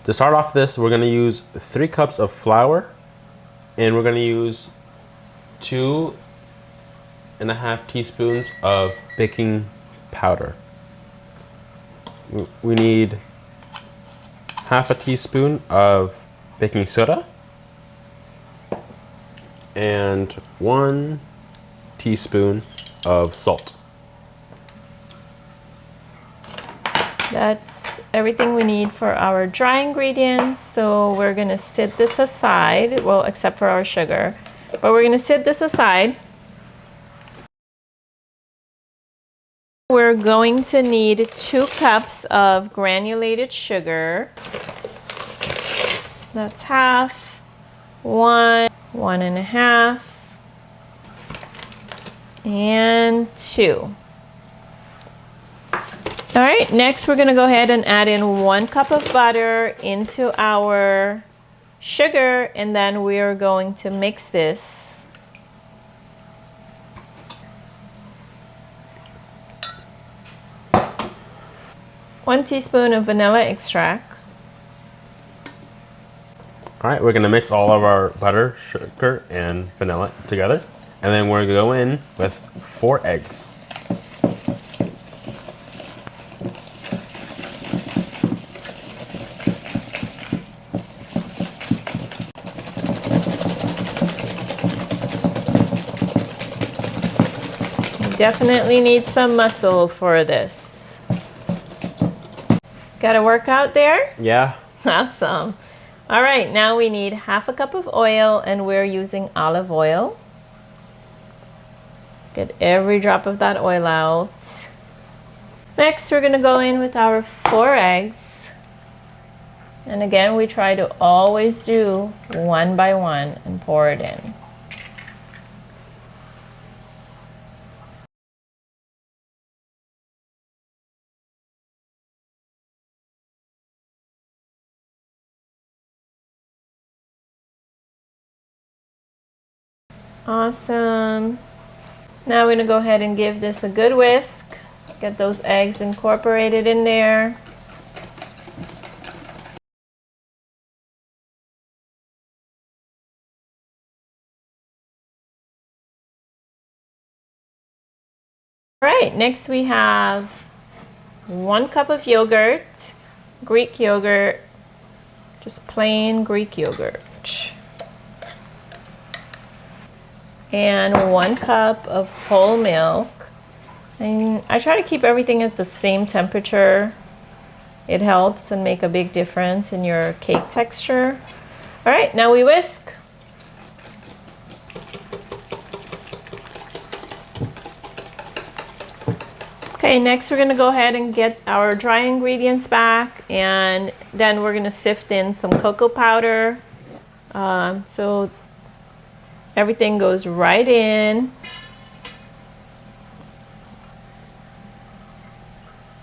To start off this, we're gonna use 3 cups of flour, and we're gonna use 2.5 teaspoons of baking powder. We need half a teaspoon of baking soda and 1 teaspoon of salt. That's everything we need for our dry ingredients. So we're gonna set this aside, well, except for our sugar, but we're gonna set this aside. We're going to need 2 cups of granulated sugar. That's half, 1, 1.5, and 2. All right, next we're gonna go ahead and add in 1 cup of butter into our sugar, and then we are going to mix this. 1 teaspoon of vanilla extract. All right, we're gonna mix all of our butter, sugar, and vanilla together. And then we're gonna go in with 4 eggs. You definitely need some muscle for this. Got a workout there? Yeah. Awesome. All right, now we need half a cup of oil, and we're using olive oil. Let's get every drop of that oil out. Next, we're gonna go in with our 4 eggs. And again, we try to always do 1 by 1 and pour it in. Awesome. Now we're gonna go ahead and give this a good whisk. Get those eggs incorporated in there. All right, next we have 1 cup of yogurt, Greek yogurt, just plain Greek yogurt. And 1 cup of whole milk. And I try to keep everything at the same temperature. It helps and make a big difference in your cake texture. All right, now we whisk. Okay, next we're gonna go ahead and get our dry ingredients back, and then we're gonna sift in some cocoa powder. So everything goes right in.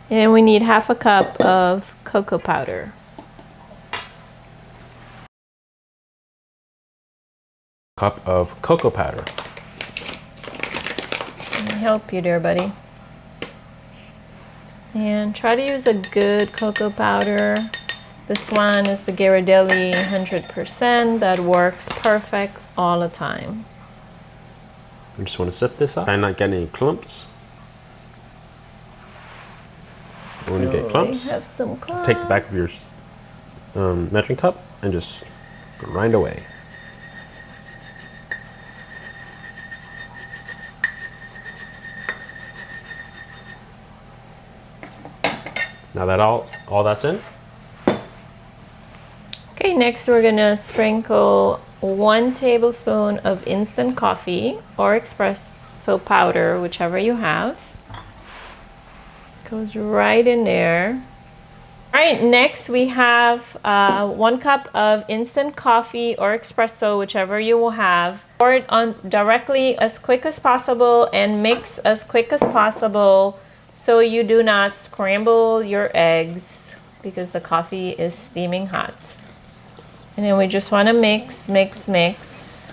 And we need half a cup of cocoa powder. Cup of cocoa powder. Let me help you there, buddy. And try to use a good cocoa powder. This one is the Ghirardelli 100%. That works perfect all the time. I just want to sift this up. Try not get any clumps. When you get clumps, have some clumps. take the back of your measuring cup and just grind away. Now that all that's in. Okay, next we're gonna sprinkle 1 tablespoon of instant coffee or espresso powder, whichever you have. Goes right in there. All right, next we have 1 cup of instant coffee or espresso, whichever you will have. Pour it on directly as quick as possible and mix as quick as possible so you do not scramble your eggs because the coffee is steaming hot. And then we just want to mix, mix, mix.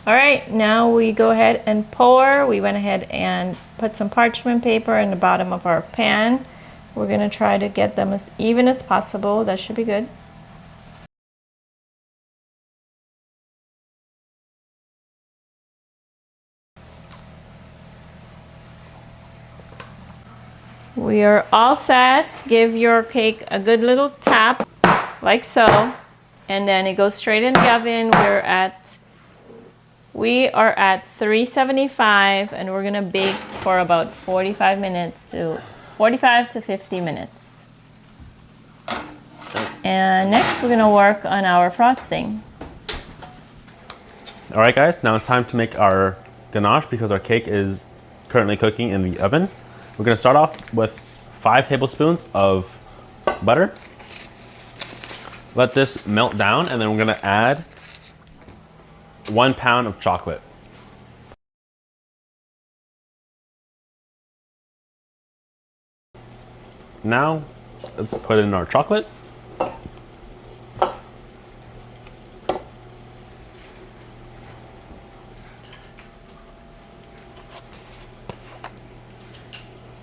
All right, now we go ahead and pour. We went ahead and put some parchment paper in the bottom of our pan. We're gonna try to get them as even as possible. That should be good. We are all set. Give your cake a good little tap, like so, and then it goes straight in the oven. We are at 375, and we're gonna bake for about 45 to 50 minutes. And next we're gonna work on our frosting. All right, guys, now it's time to make our ganache because our cake is currently cooking in the oven. We're gonna start off with 5 tablespoons of butter. Let this melt down, and then we're gonna add 1 pound of chocolate. Now, let's put in our chocolate.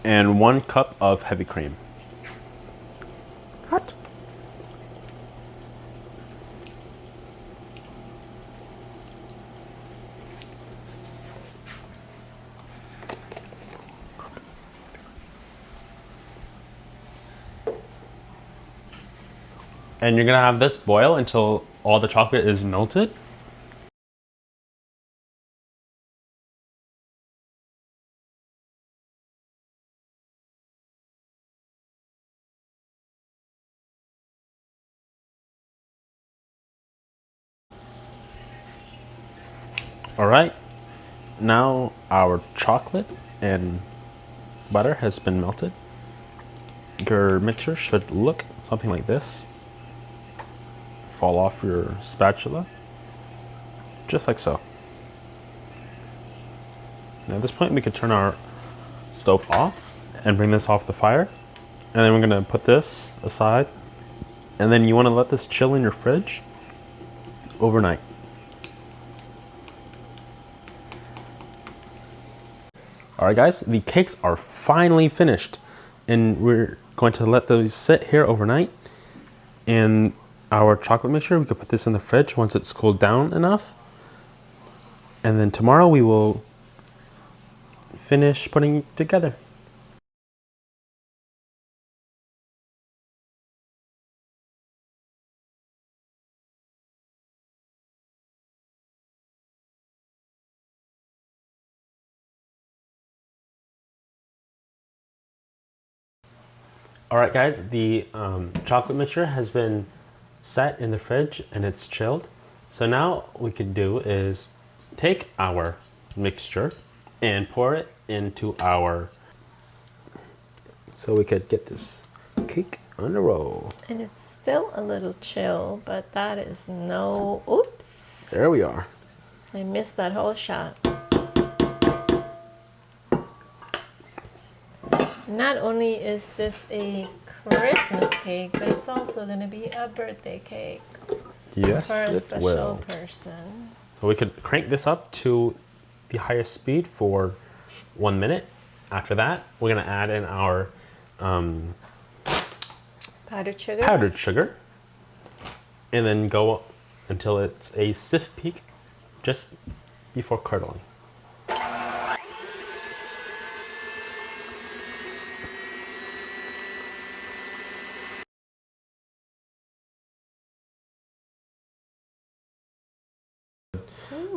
And 1 cup of heavy cream. Hot. And you're gonna have this boil until all the chocolate is melted. All right, now our chocolate and butter has been melted. Your mixture should look something like this. Fall off your spatula, just like so. Now at this point, we could turn our stove off and bring this off the fire. And then we're gonna put this aside. And then you wanna let this chill in your fridge overnight. All right, guys, the cakes are finally finished. And we're going to let those sit here overnight. And our chocolate mixture, we could put this in the fridge once it's cooled down enough. And then tomorrow we will finish putting it together. All right, guys, the chocolate mixture has been set in the fridge and it's chilled. So now what we could do is take our mixture and pour it into our, so we could get this cake on a roll. And it's still a little chill, but that is no, oops. There we are. I missed that whole shot. Not only is this a Christmas cake, but it's also going to be a birthday cake Yes, for a it special will. person. So we could crank this up to the highest speed for 1 minute. After that, we're gonna add in our Powdered sugar, and then go until it's a stiff peak just before curdling.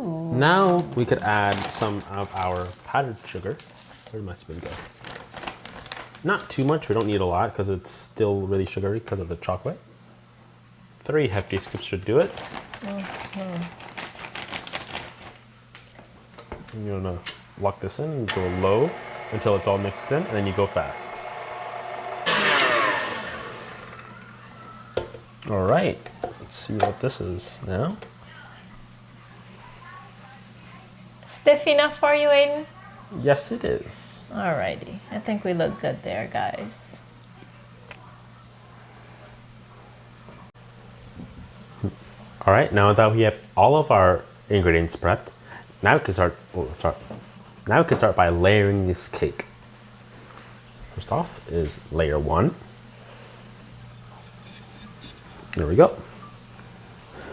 Now we could add some of our powdered sugar. Where did my spoon go? Not too much, we don't need a lot because it's still really sugary because of the chocolate. 3 hefty scoops should do it. And you wanna lock this in and go low until it's all mixed in, and then you go fast. All right, let's see what this is now. Stiff enough for you, Aiden? Yes, it is. Alrighty, I think we look good there, guys. All right, now that we have all of our ingredients prepped, Now we can start. Now we can start by layering this cake. First off is layer 1. There we go.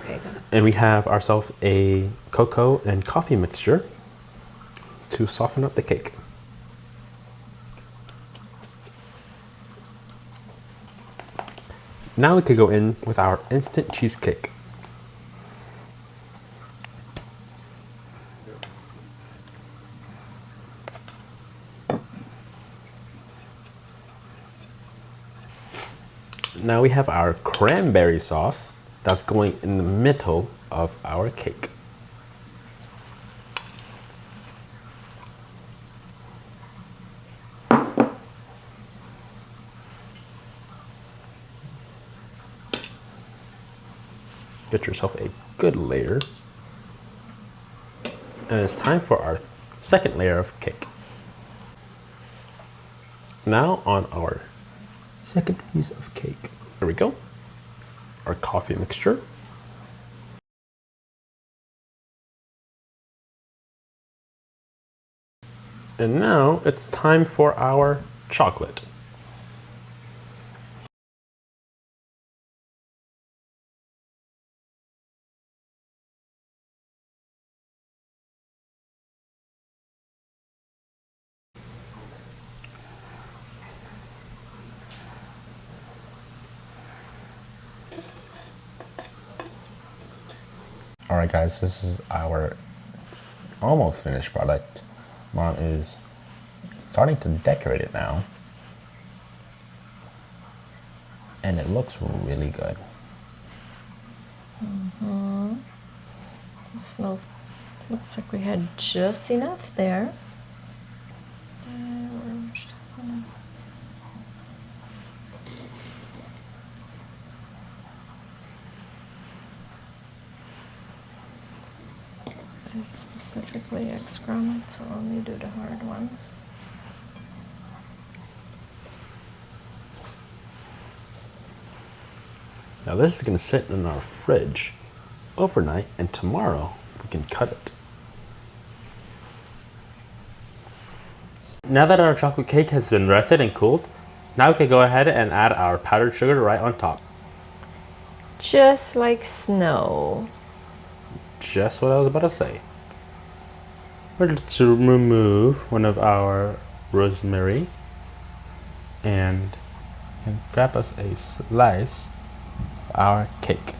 Okay, good. And we have ourselves a cocoa and coffee mixture to soften up the cake. Now we could go in with our instant cheesecake. Now we have our cranberry sauce that's going in the middle of our cake. Get yourself a good layer. And it's time for our second layer of cake. Now on our second piece of cake. There we go. Our coffee mixture. And now it's time for our chocolate. All right, guys, this is our almost finished product. Mom is starting to decorate it now. And it looks really good. It smells. Looks like we had just enough there. We're just gonna. I specifically excrement, so only do the hard ones. Now this is gonna sit in our fridge overnight, and tomorrow we can cut it. Now that our chocolate cake has been rested and cooled, now we can go ahead and add our powdered sugar right on top. Just like snow. Just what I was about to say. We're to remove one of our rosemary and grab us a slice of our cake.